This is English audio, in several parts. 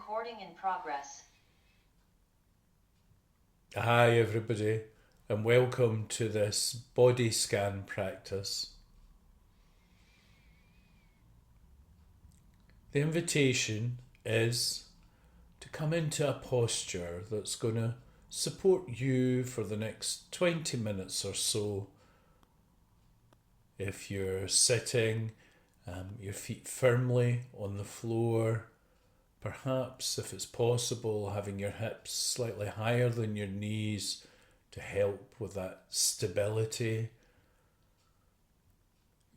Recording in progress. Hi everybody, and welcome to this body scan practice. The invitation is to come into a posture that's going to support you for the next 20 minutes or so. If you're sitting, your feet firmly on the floor, perhaps, if it's possible, having your hips slightly higher than your knees to help with that stability.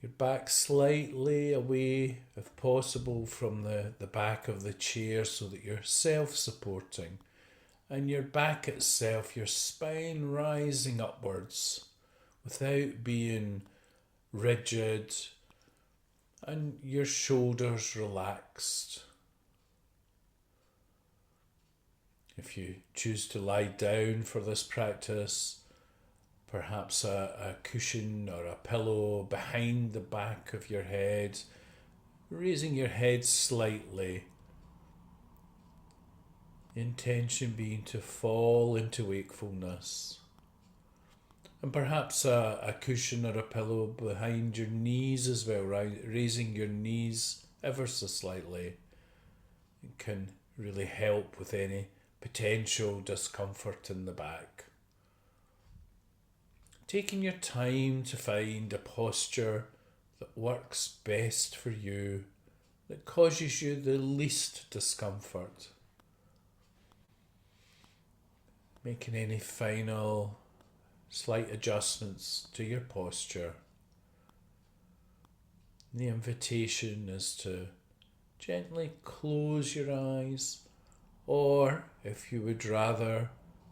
Your back slightly away, if possible, from the back of the chair so that you're self-supporting. And your back itself, your spine rising upwards without being rigid, and your shoulders relaxed. If you choose to lie down for this practice, perhaps a cushion or a pillow behind the back of your head, raising your head slightly. The intention being to fall into wakefulness. And perhaps a cushion or a pillow behind your knees as well, right? Raising your knees ever so slightly. It can really help with any potential discomfort in the back. Taking your time to find a posture that works best for you, that causes you the least discomfort. Making any final slight adjustments to your posture. The invitation is to gently close your eyes, or if you would rather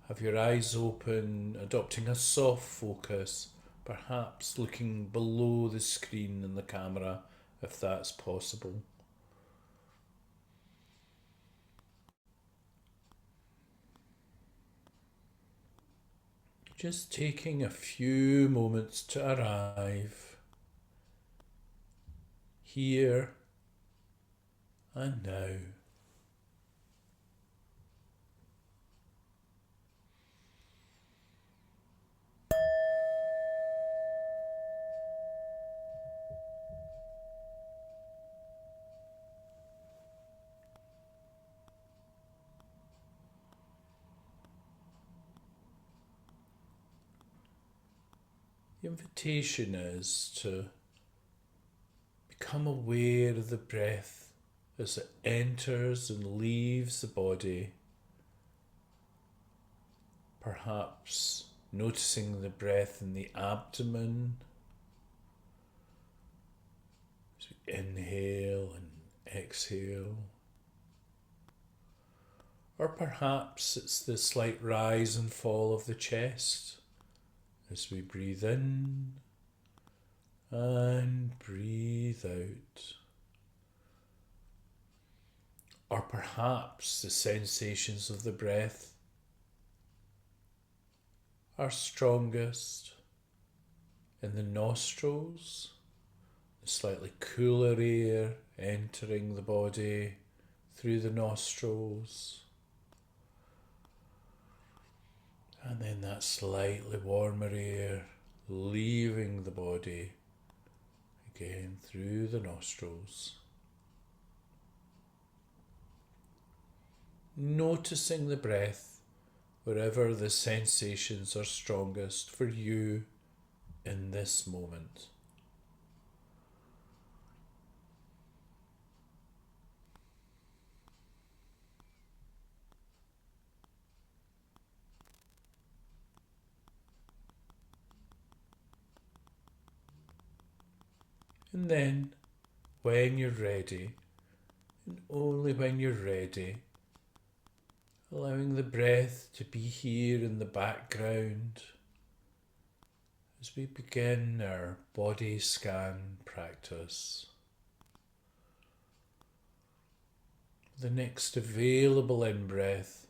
have your eyes open, adopting a soft focus, perhaps looking below the screen in the camera if that's possible. Just taking a few moments to arrive here and now. The invitation is to become aware of the breath as it enters and leaves the body. Perhaps noticing the breath in the abdomen as we inhale and exhale. Or perhaps it's the slight rise and fall of the chest as we breathe in and breathe out. Or perhaps the sensations of the breath are strongest in the nostrils, the slightly cooler air entering the body through the nostrils. And then that slightly warmer air leaving the body again through the nostrils. Noticing the breath wherever the sensations are strongest for you in this moment. And then, when you're ready, and only when you're ready, allowing the breath to be here in the background as we begin our body scan practice. The next available in-breath,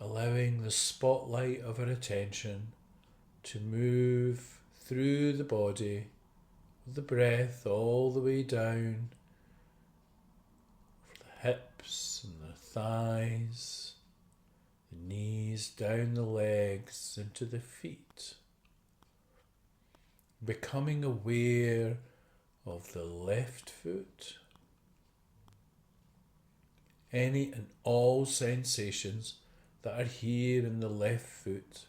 allowing the spotlight of our attention to move through the body, the breath all the way down, over the hips and the thighs, the knees, down the legs, into the feet. Becoming aware of the left foot, any and all sensations that are here in the left foot,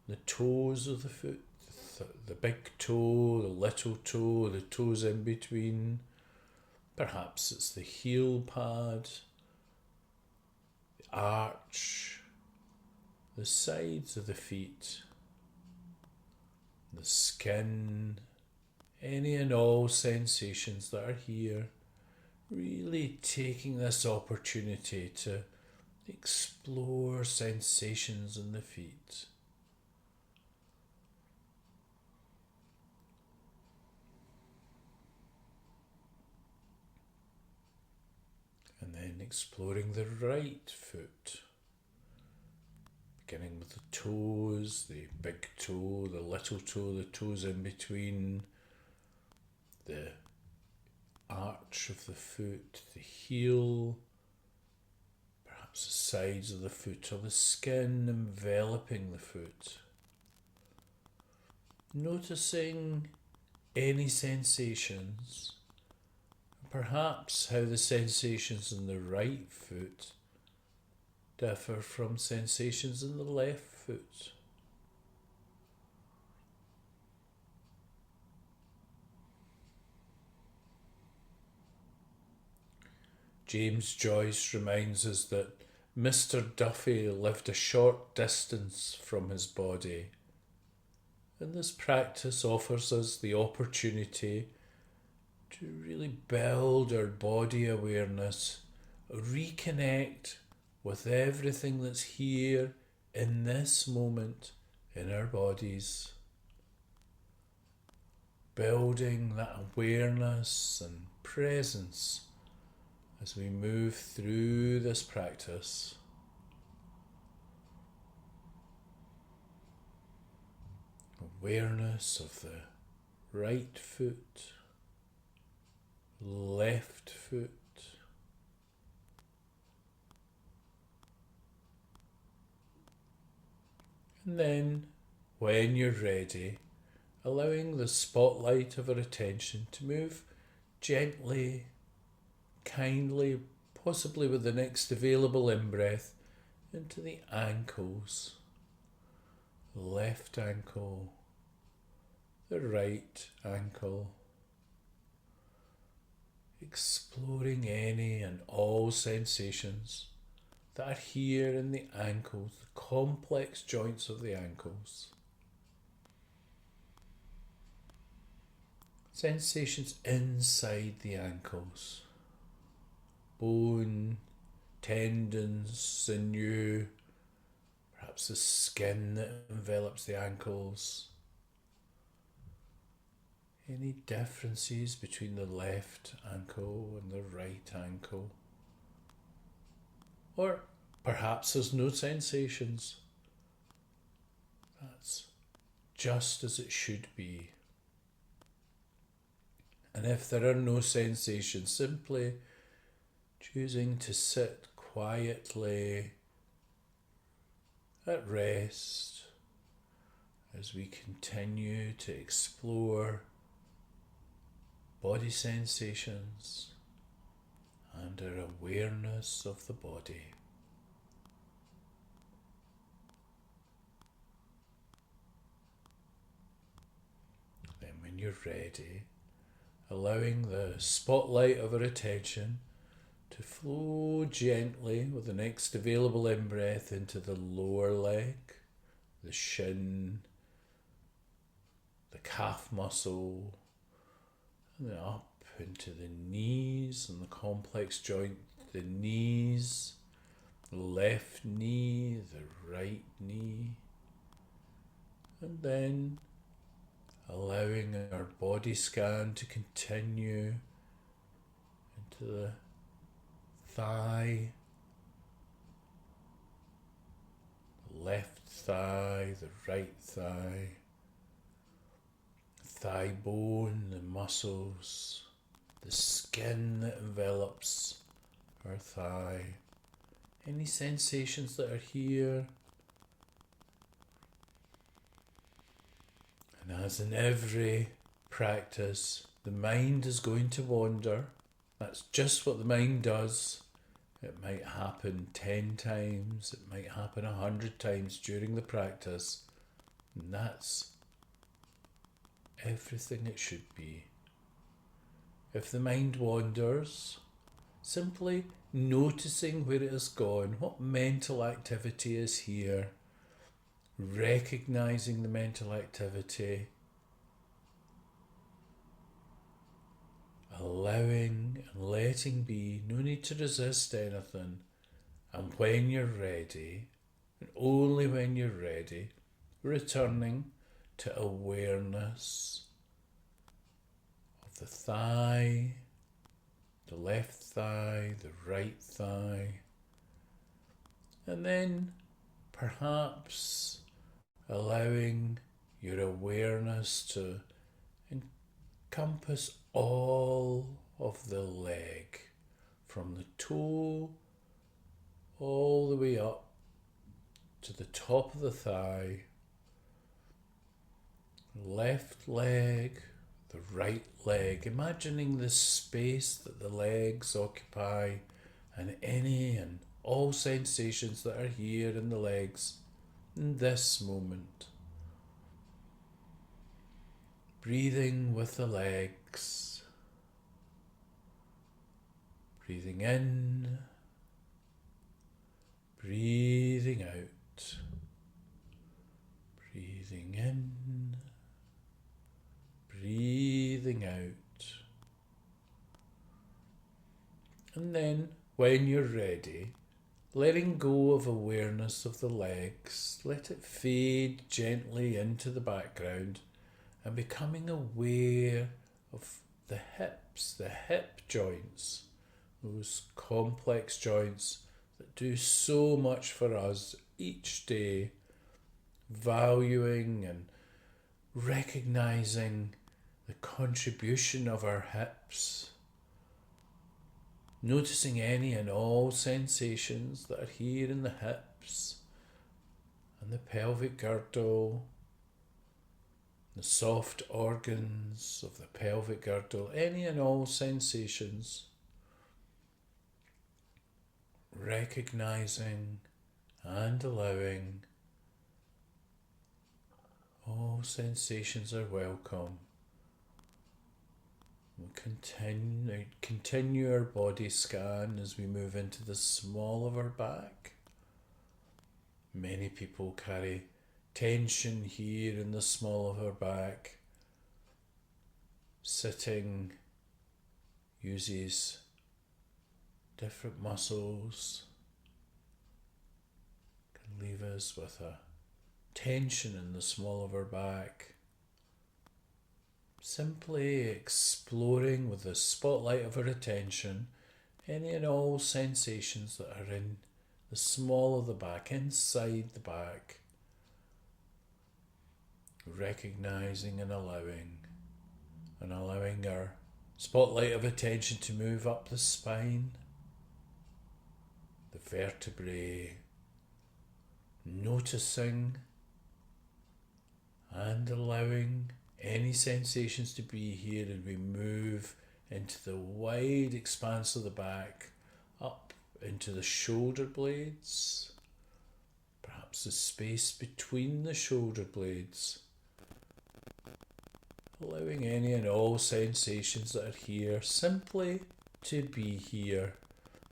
the toes of the foot, the big toe, the little toe, the toes in between. Perhaps it's the heel pad, the arch, the sides of the feet, the skin, any and all sensations that are here. Really taking this opportunity to explore sensations in the feet. And then exploring the right foot. Beginning with the toes, the big toe, the little toe, the toes in between, the arch of the foot, the heel, perhaps the sides of the foot or the skin enveloping the foot. Noticing any sensations, perhaps how the sensations in the right foot differ from sensations in the left foot. James Joyce reminds us that Mr. Duffy lived a short distance from his body, and this practice offers us the opportunity to really build our body awareness, reconnect with everything that's here in this moment in our bodies, building that awareness and presence as we move through this practice. Awareness of the right foot, left foot, and then, when you're ready, allowing the spotlight of our attention to move gently, kindly, possibly with the next available in-breath, into the ankles. The left ankle, the right ankle. Exploring any and all sensations that are here in the ankles, the complex joints of the ankles. Sensations inside the ankles. Bone, tendons, sinew, perhaps the skin that envelops the ankles. Any differences between the left ankle and the right ankle? Or perhaps there's no sensations. That's just as it should be. And if there are no sensations, simply choosing to sit quietly at rest as we continue to explore body sensations and our awareness of the body. Then when you're ready, allowing the spotlight of our attention to flow gently with the next available in-breath into the lower leg, the shin, the calf muscle, and then up into the knees and the complex joint, the knees, the left knee, the right knee, and then allowing our body scan to continue into the thigh, the left thigh, the right thigh, thigh bone, the muscles, the skin that envelops our thigh, any sensations that are here. And as in every practice, the mind is going to wander. That's just what the mind does. It might happen 10 times, it might happen 100 times during the practice, and that's everything it should be. If the mind wanders, simply noticing where it has gone, what mental activity is here, recognizing the mental activity, allowing and letting be, no need to resist anything. And when you're ready, and only when you're ready, returning to awareness of the thigh, the left thigh, the right thigh, and then perhaps allowing your awareness to encompass all of the leg, from the toe all the way up to the top of the thigh, left leg, the right leg, imagining the space that the legs occupy and any and all sensations that are here in the legs in this moment. Breathing with the legs, breathing in, breathing out, breathing in, breathing out. And then, when you're ready, letting go of awareness of the legs, let it fade gently into the background and becoming aware of the hips, the hip joints, those complex joints that do so much for us each day, valuing and recognizing the contribution of our hips, noticing any and all sensations that are here in the hips and the pelvic girdle, the soft organs of the pelvic girdle, any and all sensations, recognizing and allowing. All sensations are welcome. We'll continue our body scan as we move into the small of our back. Many people carry tension here in the small of our back. Sitting uses different muscles, can leave us with a tension in the small of our back. Simply exploring with the spotlight of our attention any and all sensations that are in the small of the back, inside the back, recognizing and allowing our spotlight of attention to move up the spine, the vertebrae, noticing and allowing any sensations to be here as we move into the wide expanse of the back, up into the shoulder blades, perhaps the space between the shoulder blades, allowing any and all sensations that are here simply to be here.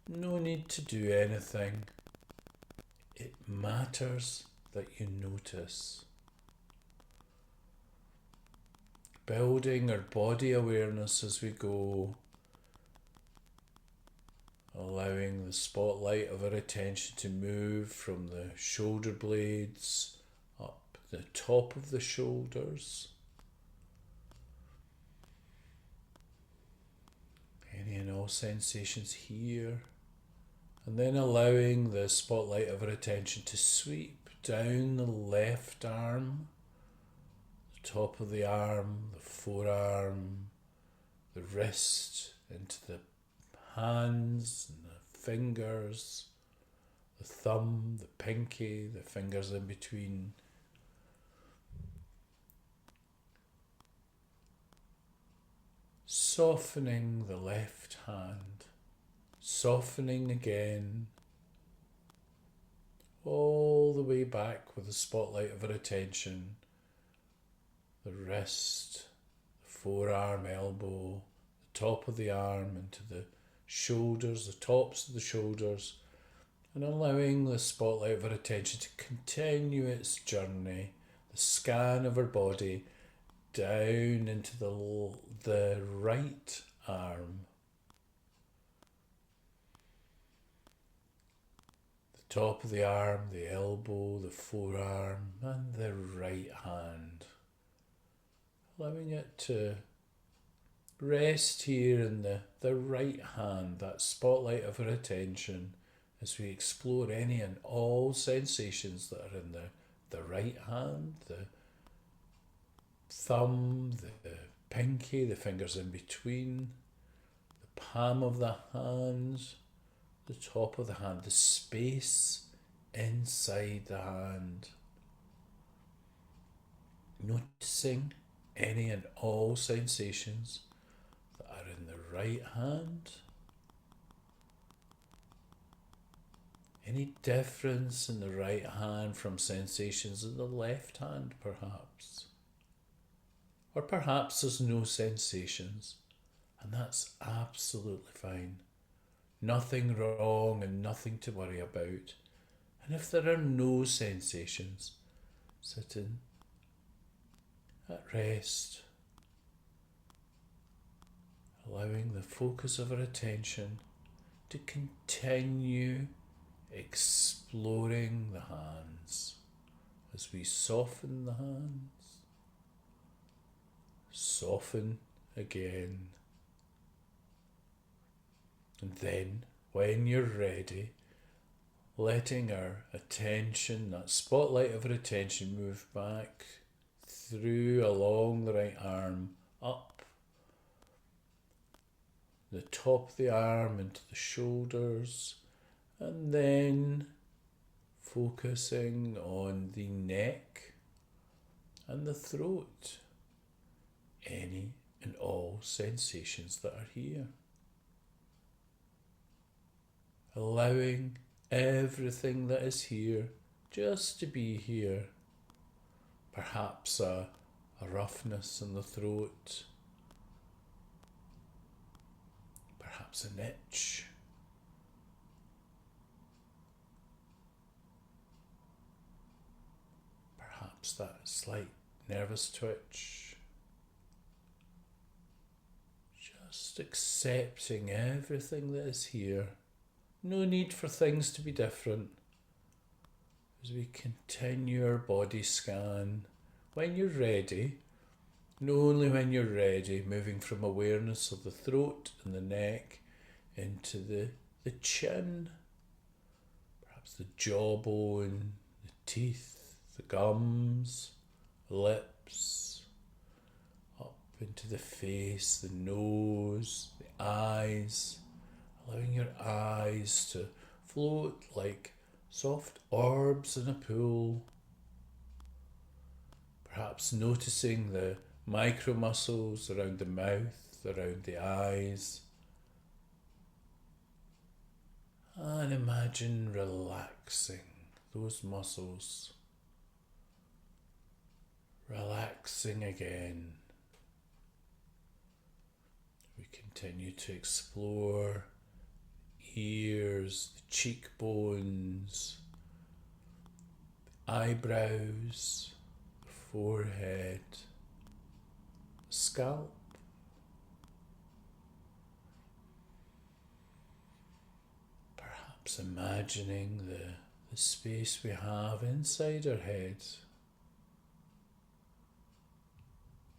No need to do anything. It matters that you notice. Building our body awareness as we go, allowing the spotlight of our attention to move from the shoulder blades up the top of the shoulders. Any and all sensations here, and then allowing the spotlight of our attention to sweep down the left arm, the top of the arm, the forearm, the wrist, into the hands and the fingers, the thumb, the pinky, the fingers in between. Softening the left hand, softening again, all the way back with the spotlight of our attention, the wrist, the forearm, elbow, the top of the arm into the shoulders, the tops of the shoulders, and allowing the spotlight of our attention to continue its journey, the scan of our body down into the right arm, the top of the arm, the elbow, the forearm, and the right hand. Allowing it to rest here in the right hand, that spotlight of our attention, as we explore any and all sensations that are in the right hand, the thumb, the pinky, the fingers in between, the palm of the hand, the top of the hand, the space inside the hand. Noticing any and all sensations that are in the right hand. Any difference in the right hand from sensations in the left hand, perhaps? Or perhaps there's no sensations, and that's absolutely fine. Nothing wrong and nothing to worry about. And if there are no sensations, sitting at rest, allowing the focus of our attention to continue exploring the hands as we soften the hands, soften again, and then when you're ready, letting our attention, that spotlight of our attention, move back through along the right arm, up the top of the arm into the shoulders, and then focusing on the neck and the throat, any and all sensations that are here. Allowing everything that is here just to be here. Perhaps a roughness in the throat, perhaps an itch, perhaps that slight nervous twitch. Just accepting everything that is here. No need for things to be different. As we continue our body scan, when you're ready, and only when you're ready, moving from awareness of the throat and the neck into the chin, perhaps the jawbone, the teeth, the gums, the lips, up into the face, the nose, the eyes, allowing your eyes to float like soft orbs in a pool. Perhaps noticing the micro muscles around the mouth, around the eyes. And imagine relaxing those muscles. Relaxing again. We continue to explore ears, the cheekbones, the eyebrows, the forehead, the scalp, perhaps imagining the space we have inside our heads.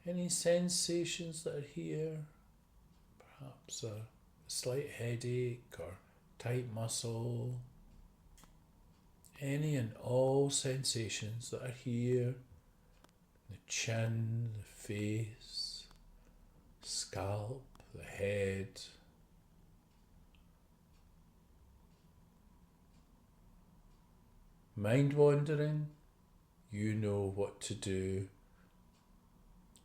Any sensations that are here, perhaps a slight headache or tight muscle, any and all sensations that are here, the chin, the face, scalp, the head. Mind wandering, you know what to do.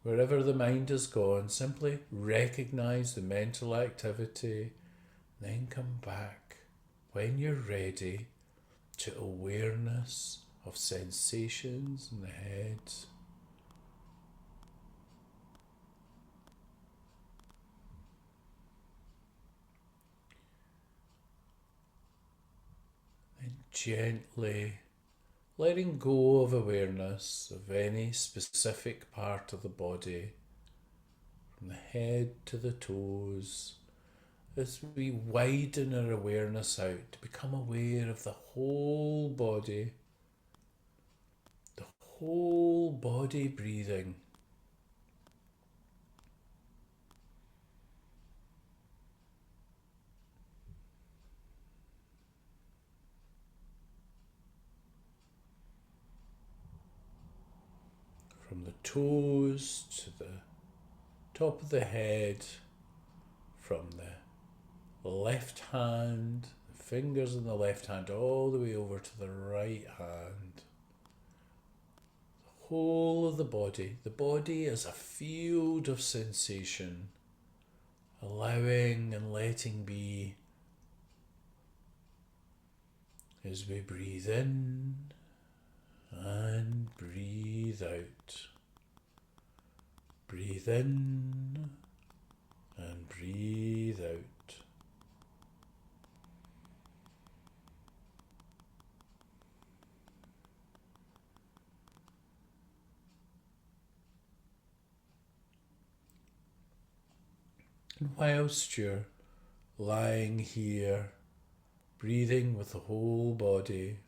Wherever the mind has gone, simply recognize the mental activity, then come back when you're ready to awareness of sensations in the head. And gently letting go of awareness of any specific part of the body, from the head to the toes, as we widen our awareness out to become aware of the whole body breathing. From the toes to the top of the head, from the left hand, the fingers in the left hand, all the way over to the right hand. The whole of the body as a field of sensation, allowing and letting be as we breathe in and breathe out. Breathe in and breathe out. And whilst you're lying here, breathing with the whole body,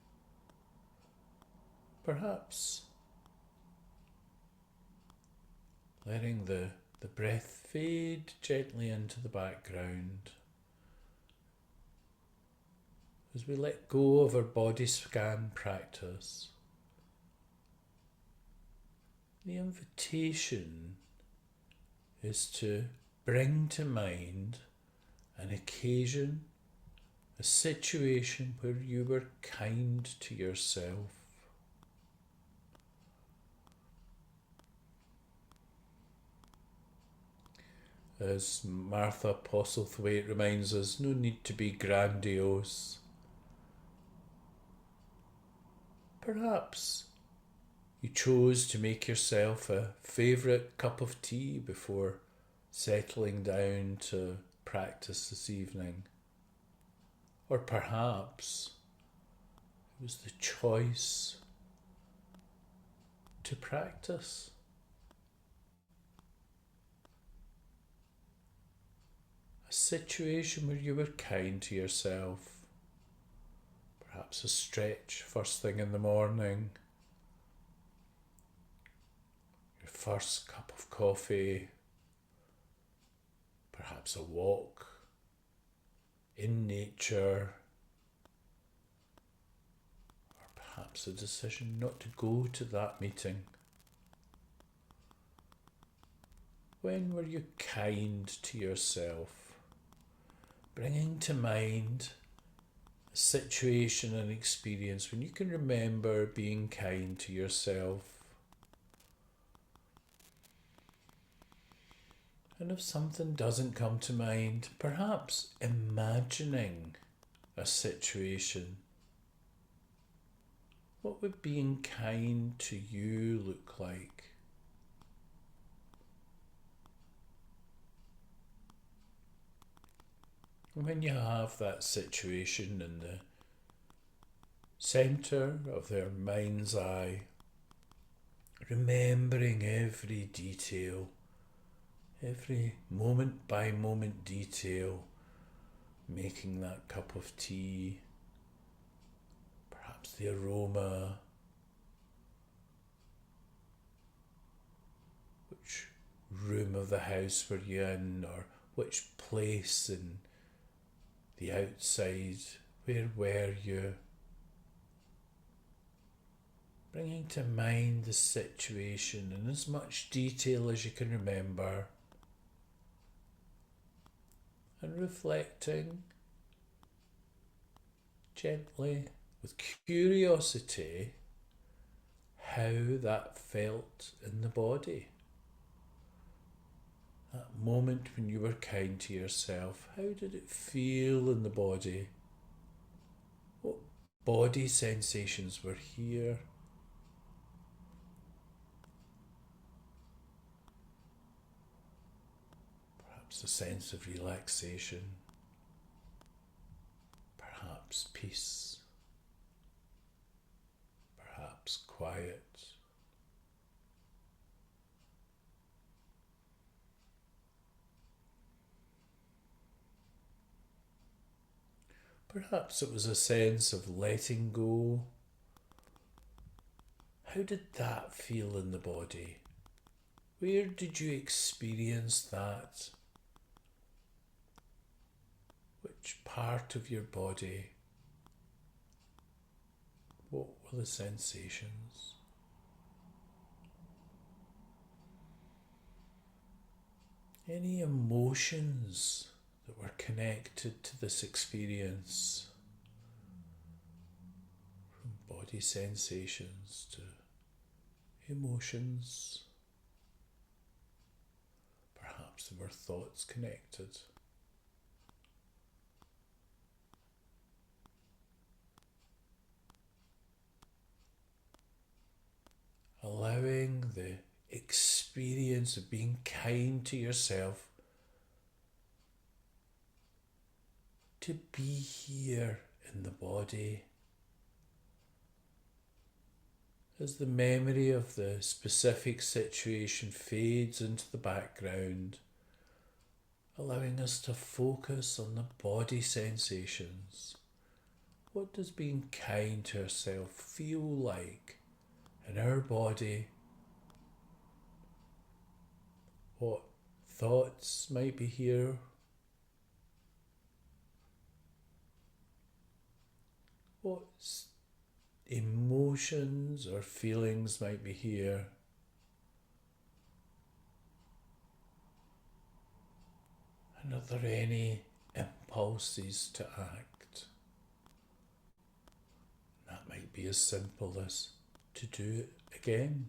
perhaps letting the breath fade gently into the background as we let go of our body scan practice. The invitation is to bring to mind an occasion, a situation where you were kind to yourself. As Martha Postlethwaite reminds us, no need to be grandiose. Perhaps you chose to make yourself a favourite cup of tea before settling down to practice this evening. Or perhaps it was the choice to practice. A situation where you were kind to yourself. Perhaps a stretch first thing in the morning. Your first cup of coffee. Perhaps a walk in nature. Or perhaps a decision not to go to that meeting. When were you kind to yourself? Bringing to mind a situation and experience when you can remember being kind to yourself. And if something doesn't come to mind, perhaps imagining a situation. What would being kind to you look like? When you have that situation in the centre of their mind's eye, remembering every detail, every moment by moment detail, making that cup of tea, perhaps the aroma, which room of the house were you in, or which place in the outside, where were you? Bringing to mind the situation in as much detail as you can remember, and reflecting gently with curiosity how that felt in the body. That moment when you were kind to yourself, how did it feel in the body? What body sensations were here? Perhaps a sense of relaxation, perhaps peace, perhaps quiet. Perhaps it was a sense of letting go. How did that feel in the body? Where did you experience that? Which part of your body? What were the sensations? Any emotions that were connected to this experience? From body sensations to emotions. Perhaps there were thoughts connected. Allowing the experience of being kind to yourself to be here in the body. As the memory of the specific situation fades into the background, allowing us to focus on the body sensations. What does being kind to ourselves feel like in our body? What thoughts might be here? What emotions or feelings might be here? And are there any impulses to act? That might be as simple as to do it again.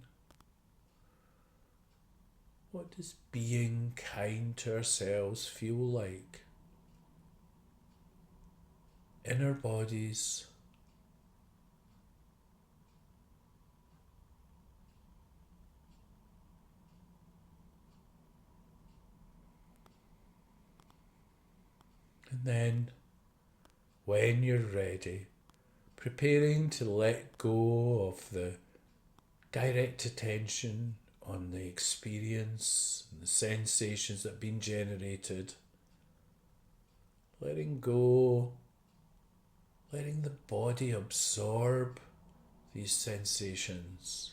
What does being kind to ourselves feel like in our bodies? And then, when you're ready, preparing to let go of the direct attention on the experience and the sensations that have been generated. Letting go, letting the body absorb these sensations.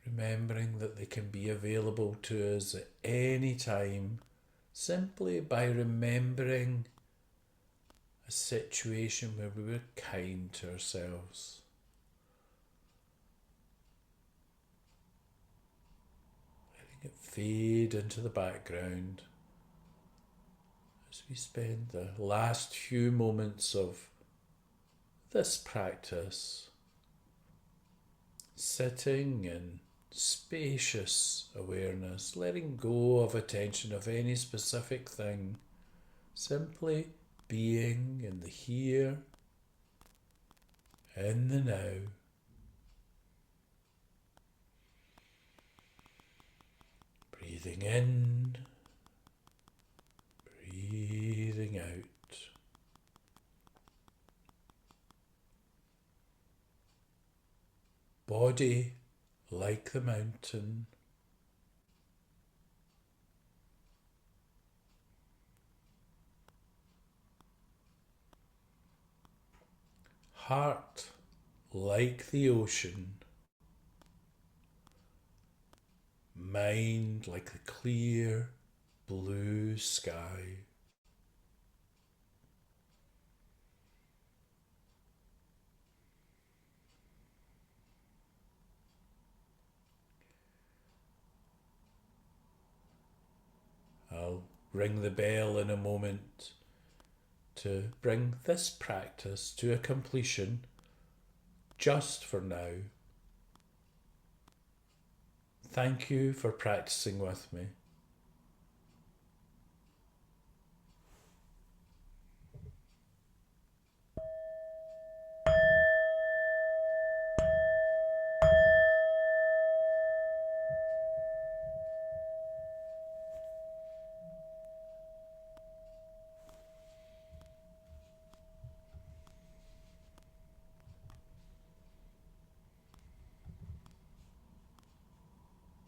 Remembering that they can be available to us at any time, simply by remembering a situation where we were kind to ourselves. Letting it fade into the background as we spend the last few moments of this practice sitting in spacious awareness, letting go of attention of any specific thing, simply being in the here, in the now. Breathing in, breathing out. Body like the mountain. Heart like the ocean. Mind like the clear blue sky. I'll ring the bell in a moment to bring this practice to a completion just for now. Thank you for practicing with me.